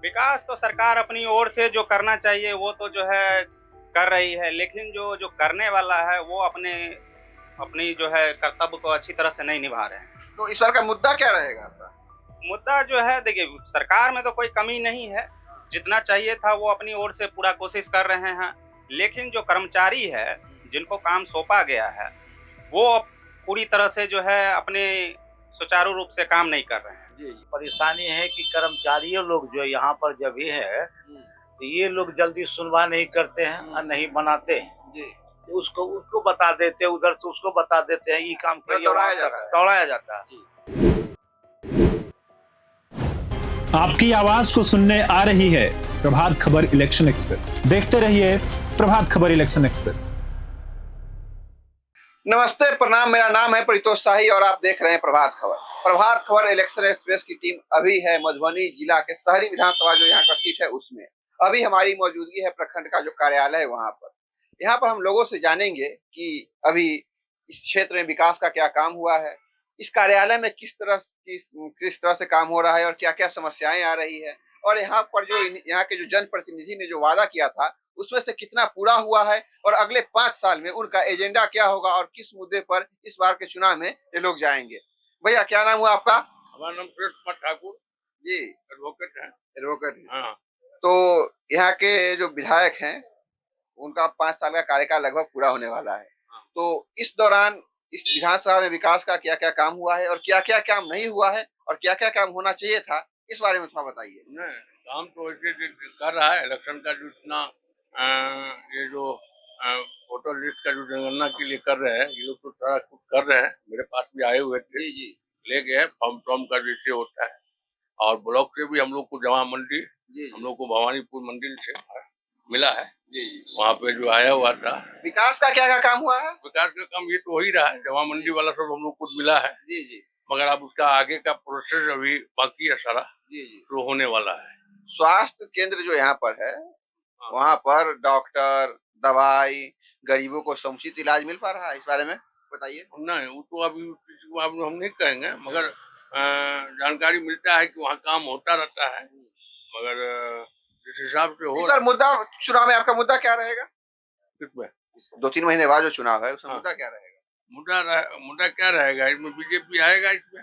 विकास तो सरकार अपनी ओर से जो करना चाहिए वो तो जो है कर रही है, लेकिन जो जो करने वाला है वो अपने अपनी जो है कर्तव्य को अच्छी तरह से नहीं निभा रहे हैं। तो इस बार का मुद्दा क्या रहेगा आपका? मुद्दा जो है देखिए सरकार में तो कोई कमी नहीं है, जितना चाहिए था वो अपनी ओर से पूरा कोशिश कर रहे हैं, लेकिन जो कर्मचारी है, जिनको काम सौंपा गया है, वो अब पूरी तरह से जो है अपने सुचारू रूप से काम नहीं कर रहे हैं। जी, परेशानी है कि कर्मचारियों लोग जो यहाँ पर जब भी है तो ये लोग जल्दी सुनवाई नहीं करते हैं और नहीं बनाते हैं। जी। तो उसको उसको बता देते हैं, उधर से उसको बता देते हैं, ये काम करिए, दौड़ाया वहाँ जाता है। दौड़ाया जाता है। आपकी आवाज को सुनने आ रही है प्रभात खबर इलेक्शन एक्सप्रेस। देखते रहिए प्रभात खबर इलेक्शन एक्सप्रेस। नमस्ते, प्रणाम। मेरा नाम है परितोष शाही और आप देख रहे हैं प्रभात खबर। प्रभात खबर इलेक्शन एक्सप्रेस की टीम अभी है मधुबनी जिला के शहरी विधानसभा जो यहाँ का सीट है उसमें। अभी हमारी मौजूदगी है प्रखंड का जो कार्यालय है वहाँ पर। यहाँ पर हम लोगों से जानेंगे कि अभी इस क्षेत्र में विकास का क्या काम हुआ है, इस कार्यालय में किस तरह से काम हो रहा है और क्या क्या समस्याएं आ रही है, और यहाँ पर जो यहाँ के जो जनप्रतिनिधि ने जो वादा किया था उसमें से कितना पूरा हुआ है, और अगले 5 साल में उनका एजेंडा क्या होगा और किस मुद्दे पर इस बार के चुनाव में ये लोग जाएंगे। भैया क्या नाम हुआ आपका? हमारा नाम सुरेश कुमार ठाकुर जी, एडवोकेट है। एडवोकेट। हाँ, तो यहाँ के जो विधायक हैं उनका 5 साल का कार्यकाल लगभग पूरा होने वाला है। तो इस दौरान इस विधानसभा में विकास का क्या क्या काम हुआ है और क्या क्या काम नहीं हुआ है और क्या क्या काम होना चाहिए था, इस बारे में थोड़ा बताइए। नहीं काम तो ऐसे कर रहा है। इलेक्शन का जो इतना ये जो वोटर लिस्ट का जो जनगणना के लिए कर रहे हैं, ये लोग तो सारा कुछ कर रहे हैं। मेरे पास भी आए हुए थे, जी जी ले गए फॉर्म का जैसे होता है। और ब्लॉक से भी हम लोग को जमा मंडी, जी हम लोग को भवानीपुर मंदिर से मिला है। जी। वहाँ पे जो आया हुआ था विकास का क्या क्या काम हुआ है? विकास का काम ये तो हो ही रहा है। जमा मंडी वाला सब हम लोग को मिला है, जी जी मगर अब उसका आगे का प्रोसेस अभी बाकी है सारा, जी जी। तो होने वाला है। स्वास्थ्य केंद्र जो यहाँ पर है वहाँ पर डॉक्टर, दवाई, गरीबों को समुचित इलाज मिल पा रहा है, इस बारे में बताइए। नहीं वो तो अभी किसी को हम नहीं कहेंगे, मगर जानकारी मिलता है कि वहाँ काम होता रहता है, मगर जिस हिसाब से हो सर मुद्दा चुनाव में आपका मुद्दा क्या रहेगा? किसमें 2-3 महीने बाद जो चुनाव है उसमें हाँ। मुद्दा क्या रहेगा? मुद्दा क्या रहेगा इसमें? बीजेपी आएगा इसमें।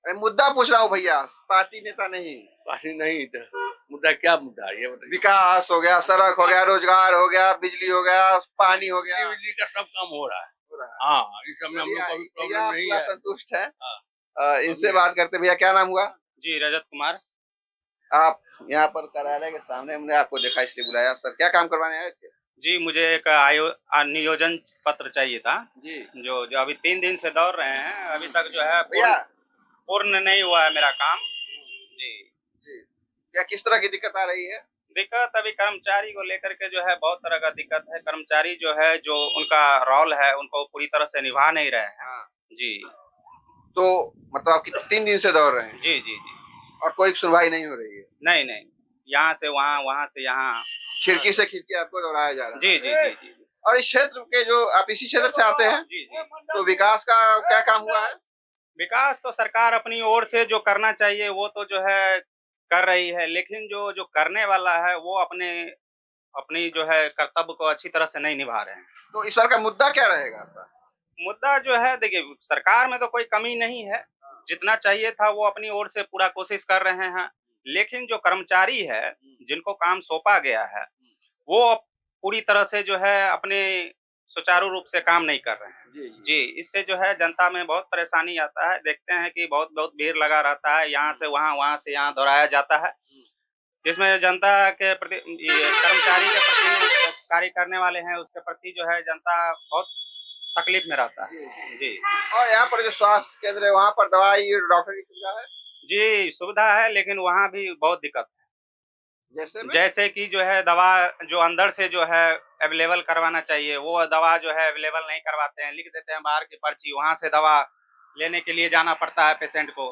अरे मुद्दा पूछ रहा हूँ भैया, पार्टी नेता नहीं। पार्टी नहीं तो मुद्दा क्या मुद्दा है ये बताइए। विकास हो गया, सड़क हो गया, रोजगार हो गया, बिजली हो गया, पानी हो गया। बिजली का सब काम हो रहा है। हो रहा है। हाँ, इस समय हम लोग को कोई भैया प्रॉब्लम नहीं पूरा है। संतुष्ट है। हाँ। इनसे बात करते। भैया क्या नाम हुआ? जी, रजत कुमार। आप यहाँ पर कार्यालय के सामने, हमने आपको देखा इसलिए बुलाया। सर क्या काम करवाने आए थे? जी, मुझे एक नियोजन पत्र चाहिए था, जी जो जो अभी 3 दिन से दौड़ रहे हैं, अभी तक जो है भैया। पूर्ण नहीं हुआ है मेरा काम। जी। जी क्या किस तरह की दिक्कत आ रही है? दिक्कत अभी कर्मचारी को लेकर के जो है बहुत तरह का दिक्कत है। कर्मचारी जो है जो उनका रोल है उनको पूरी तरह से निभा नहीं रहे हैं। हाँ। जी। तो मतलब आप 3 दिन से दौड़ रहे हैं जी, जी, जी। और कोई सुनवाई नहीं हो रही है? नहीं, नहीं। यहाँ से वहाँ, वहाँ से यहाँ। खिड़की से खिड़की आपको दौड़ाया जा रहा है? जी, जी, जी, जी। और इस क्षेत्र के जो आप इसी क्षेत्र से आते हैं, जी, जी। तो विकास का क्या काम हुआ है? विकास तो सरकार अपनी ओर से जो करना चाहिए वो तो जो है कर रही है, लेकिन जो जो करने वाला है वो अपने अपनी जो है कर्तव्य को अच्छी तरह से नहीं निभा रहे हैं। तो इस बार का मुद्दा क्या रहेगा आपका? मुद्दा जो है देखिए सरकार में तो कोई कमी नहीं है, जितना चाहिए था वो अपनी ओर से पूरा कोशिश कर रहे हैं, लेकिन जो कर्मचारी है, जिनको काम सौंपा गया है, वो अब पूरी तरह से जो है अपने सुचारू रूप से काम नहीं कर रहे हैं। जी जी, इससे जो है जनता में बहुत परेशानी आता है। देखते हैं कि बहुत-बहुत भीड़ लगा रहता है, यहाँ से वहाँ, वहाँ से यहाँ दौड़ाया जाता है। जिसमें जनता के प्रति ये कर्मचारी के प्रति जो कार्य करने वाले हैं, उसके प्रति जो है जनता बहुत तकलीफ में रहता है। जी। और यहाँ पर जो स्वास्थ्य केंद्र है वहाँ पर दवाई और डॉक्टर की सुविधा है? जी, सुविधा है लेकिन वहाँ भी बहुत दिक्कत है। जैसे में? जैसे कि जो है दवा जो अंदर से जो है अवेलेबल करवाना चाहिए, वो दवा जो है अवेलेबल नहीं करवाते हैं, लिख देते हैं बाहर की पर्ची, वहाँ से दवा लेने के लिए जाना पड़ता है पेशेंट को।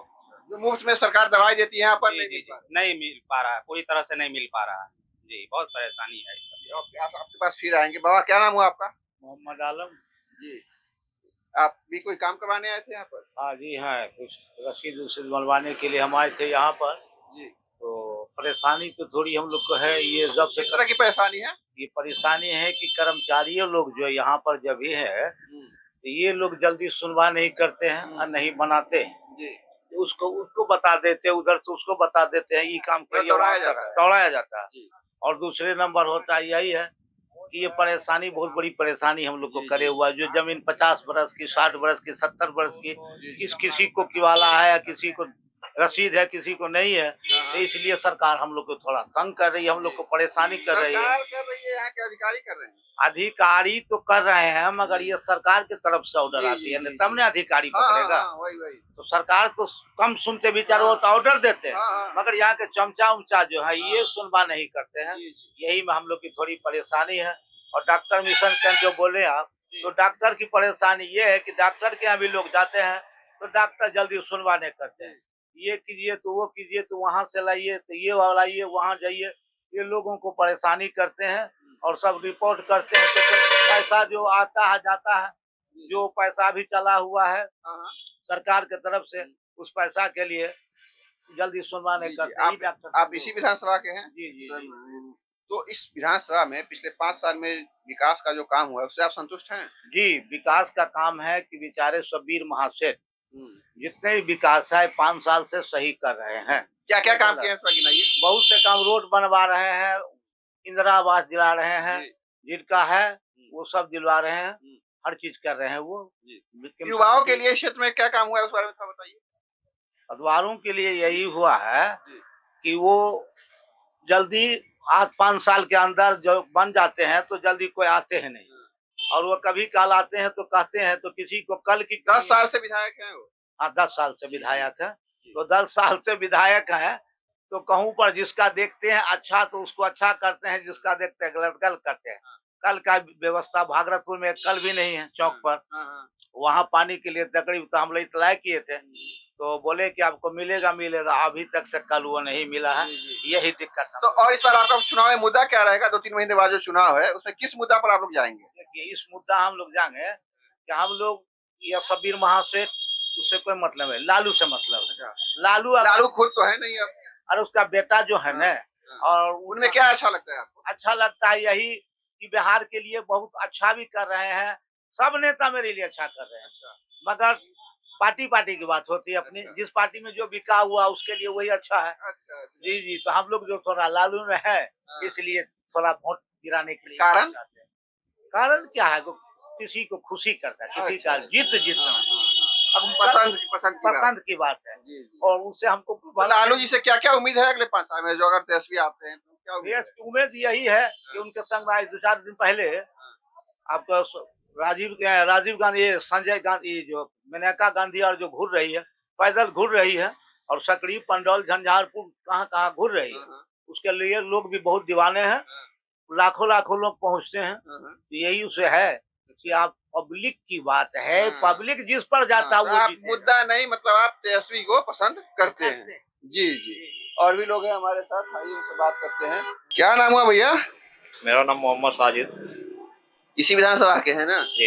जो मुफ्त में सरकार दवाई देती है यहाँ पर जी, नहीं जी, मिल जी, पा नहीं मिल पा रहा है, पूरी तरह से नहीं मिल पा रहा है। जी, बहुत परेशानी है इस सब। रहा। आप आपके पास फिर आएंगे। बाबा क्या नाम हुआ आपका? मोहम्मद आलम। जी। आप भी कोई काम करवाने आए थे यहाँ पर? हाँ जी, हाँ कुछ रसीद वसीद बनवाने के लिए हम आए थे यहाँ पर। जी। तो परेशानी तो थोड़ी हम लोग को है, ये जब से किस तरह की परेशानी है? ये परेशानी है कि कर्मचारियों लोग जो यहाँ पर जब भी है, तो ये लोग जल्दी सुनवाई नहीं करते हैं और नहीं बनाते हैं। जी, उसको उसको बता देते हैं, उधर से उसको बता देते हैं, ये काम करिए, दौड़ाया वहाँ जाता है। दौड़ाया जाता है। जी। और दूसरे नंबर होता है यही है कि ये परेशानी बहुत बड़ी परेशानी हम लोग को जी, करे जी। हुआ है। जो जमीन 50 बरस की, 60 बरस की, 70 बरस की, किसी को किवाला है, किसी को रसीद है, किसी को नहीं है, तो इसलिए सरकार हम लोग को थोड़ा तंग कर रही है, हम लोग को परेशानी कर रही है। सरकार कर रही है, यहाँ के अधिकारी कर रहे हैं। अधिकारी तो कर रहे हैं, मगर ये सरकार की तरफ से ऑर्डर जी, आती है, जी, तब ना अधिकारी पकड़ेगा। वही। तो सरकार तो कम सुनते विचार वो तो ऑर्डर देते हैं, हाँ। मगर यहाँ के चमचा उमचा जो है ये सुनवा नहीं करते हैं। जी, यही में हम लोग की थोड़ी परेशानी है। और डॉक्टर मिशन केंद्र जो बोले आप, तो डॉक्टर की परेशानी ये है कि डॉक्टर के यहाँ भी लोग जाते हैं तो डॉक्टर जल्दी सुनवा नहीं करते हैं। ये कीजिए तो वो कीजिए, तो वहाँ से लाइए, तो ये लाइए, वहाँ जाइए, ये लोगों को परेशानी करते हैं और सब रिपोर्ट करते हैं। तो पैसा जो आता है जाता है, जो पैसा भी चला हुआ है सरकार के तरफ से, उस पैसा के लिए जल्दी सुनवा नहीं करते। आप इसी विधानसभा के हैं? जी। तो इस विधानसभा में पिछले 5 साल में विकास का जो काम हुआ है उससे आप संतुष्ट हैं? जी, विकास का काम है कि बेचारे शब्बीर महाशय जितने भी विकास है 5 साल से सही कर रहे हैं। क्या काम किए हैं थोड़ा गिनाइए? बहुत से काम, रोड बनवा रहे हैं, इंदिरा आवास दिला रहे हैं, जिनका है वो सब दिलवा रहे हैं, हर चीज कर रहे हैं वो। युवाओं के लिए इस क्षेत्र में क्या काम हुआ है उस बारे में थोड़ा बताइए। अखबारों के लिए यही हुआ है कि वो जल्दी 5 साल के अंदर जो बन जाते हैं तो जल्दी कोई आते हैं नहीं, और वो कभी कल आते हैं तो कहते हैं, तो किसी को कल की 10 साल से विधायक हैं वो? हाँ, 10 साल से विधायक है, तो 10 साल से विधायक है, तो कहूँ पर जिसका देखते हैं अच्छा तो उसको अच्छा करते हैं, जिसका देखते हैं गलत करते हैं। कल का व्यवस्था भागलपुर में कल भी नहीं है चौक पर, वहाँ पानी के लिए तकड़ी तो हम लोग इतला किए थे, तो बोले कि आपको मिलेगा, अभी तक से कल वो नहीं मिला है, यही दिक्कत है। तो और इस बार आपका चुनाव में मुद्दा क्या रहेगा? 2-3 महीने बाद जो चुनाव है उसमें किस मुद्दा पर आप लोग जाएंगे? देखिए, इस मुद्दा हम लोग जाएंगे कि हम लोग या शब्बीर महाशय, उससे कोई मतलब है, लालू से मतलब है। लालू खुद तो है नहीं अब, और उसका बेटा जो है ना, और उनमें क्या अच्छा लगता है आपको? अच्छा लगता है यही कि बिहार के लिए बहुत अच्छा भी कर रहे हैं, सब नेता मेरे लिए अच्छा कर रहे हैं, मगर पार्टी की बात होती है अपनी, जिस पार्टी में जो बिका हुआ उसके लिए वही अच्छा है। जी, तो हम लोग जो थोड़ा लालू में है, इसलिए थोड़ा वोट गिराने के लिए। कारण क्या है, किसी को खुशी करता है, किसी का जीत जीतना, अब पसंद की बात है, और उससे हमको लालू जी से क्या उम्मीद है अगले 5 साल में, जो अगर तेजस्वी आते हैं तो क्या उम्मीद यही है कि उनके संग आज 2-4 दिन पहले आपका राजीव गांधी, संजय गांधी, जो मेनका गांधी और जो घूर रही है, पैदल घूर रही है, और सकरी, पंडौल, झंझारपुर कहाँ घूर रही है, उसके लिए लोग भी बहुत दीवाने हैं, लाखों लोग पहुंचते हैं। तो यही उसे है कि आप पब्लिक की बात है, पब्लिक जिस पर जाता है वो मुद्दा नहीं, मतलब आप तेजस्वी को पसंद करते हैं। जी। और भी लोग हैं हमारे साथ, आइए उनसे बात करते हैं। क्या नाम हुआ भैया? मेरा नाम मोहम्मद साजिद। इसी विधानसभा के हैं ना? जी।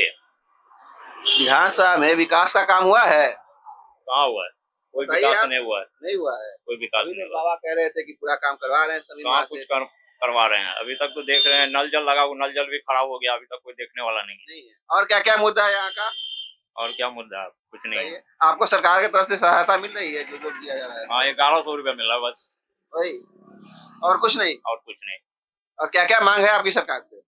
विधानसभा में विकास का काम हुआ है? कहाँ हुआ है? कोई विकास नहीं हुआ है। नहीं हुआ है, कोई विकास नहीं। बाबा कह रहे थे कि पूरा काम करवा रहे हैं सभी, कहाँ कुछ करवा रहे हैं? अभी तक तो देख रहे हैं, नल जल लगा, वो नल जल भी खराब हो गया, अभी तक कोई देखने वाला नहीं है। और क्या मुद्दा है यहाँ का? और क्या मुद्दा है? कुछ नहीं है। आपको सरकार की तरफ से सहायता मिल रही है, जो दिया जा रहा है? हाँ, 1100 रुपया मिल रहा है बस, वही, और कुछ नहीं? और कुछ नहीं। और क्या मांग है आपकी सरकार से?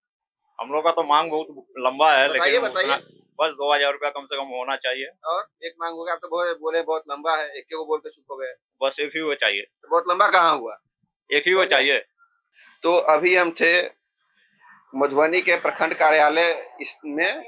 हम लोग का तो मांग बहुत लंबा है, लेकिन बताइए। बस 2000 रुपया कम से कम होना चाहिए। और एक मांग होगा, आप तो बोले बहुत लंबा है, एक को बोल के चुप हो गए। बस एक ही वो चाहिए। तो बहुत लंबा कहाँ हुआ? एक ही वो चाहिए। तो अभी हम थे मधुबनी के प्रखंड कार्यालय इसमें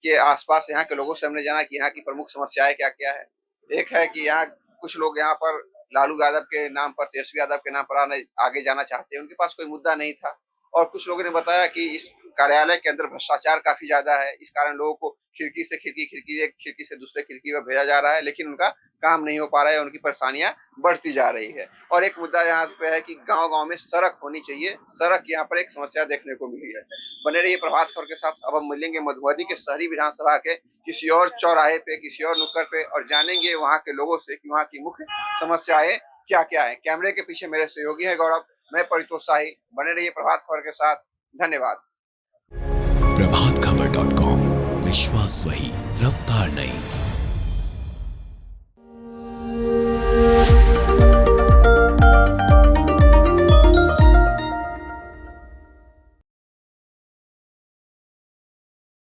के आसपास, यहाँ के लोगों से हमने जाना कि यहाँ की प्रमुख समस्याएं क्या है। एक है कि यहाँ कुछ लोग यहाँ पर लालू यादव के नाम पर, तेजस्वी यादव के नाम पर आगे जाना चाहते हैं, उनके पास कोई मुद्दा नहीं था। और कुछ लोगों ने बताया कि इस कार्यालय के अंदर भ्रष्टाचार काफी ज्यादा है, इस कारण लोगों को खिड़की से खिड़की से दूसरे खिड़की पर भेजा जा रहा है, लेकिन उनका काम नहीं हो पा रहा है, उनकी परेशानियां बढ़ती जा रही है। और एक मुद्दा यहाँ पे है कि गांव-गांव में सड़क होनी चाहिए, सड़क यहाँ पर एक समस्या देखने को मिली है। बने रहिए प्रभात खबर के साथ। अब हम मिलेंगे मधुबनी के शहरी विधानसभा के किसी और चौराहे पे, किसी और नुक्कड़ पे, और जानेंगे वहाँ के लोगों से कि वहाँ की मुख्य समस्याएं क्या क्या है। कैमरे के पीछे मेरे सहयोगी है गौरव, मैं परितोष शाही। बने रहिए प्रभात खबर के साथ। धन्यवाद। प्रभात खबर.com, विश्वास वही, रफ्तार नहीं।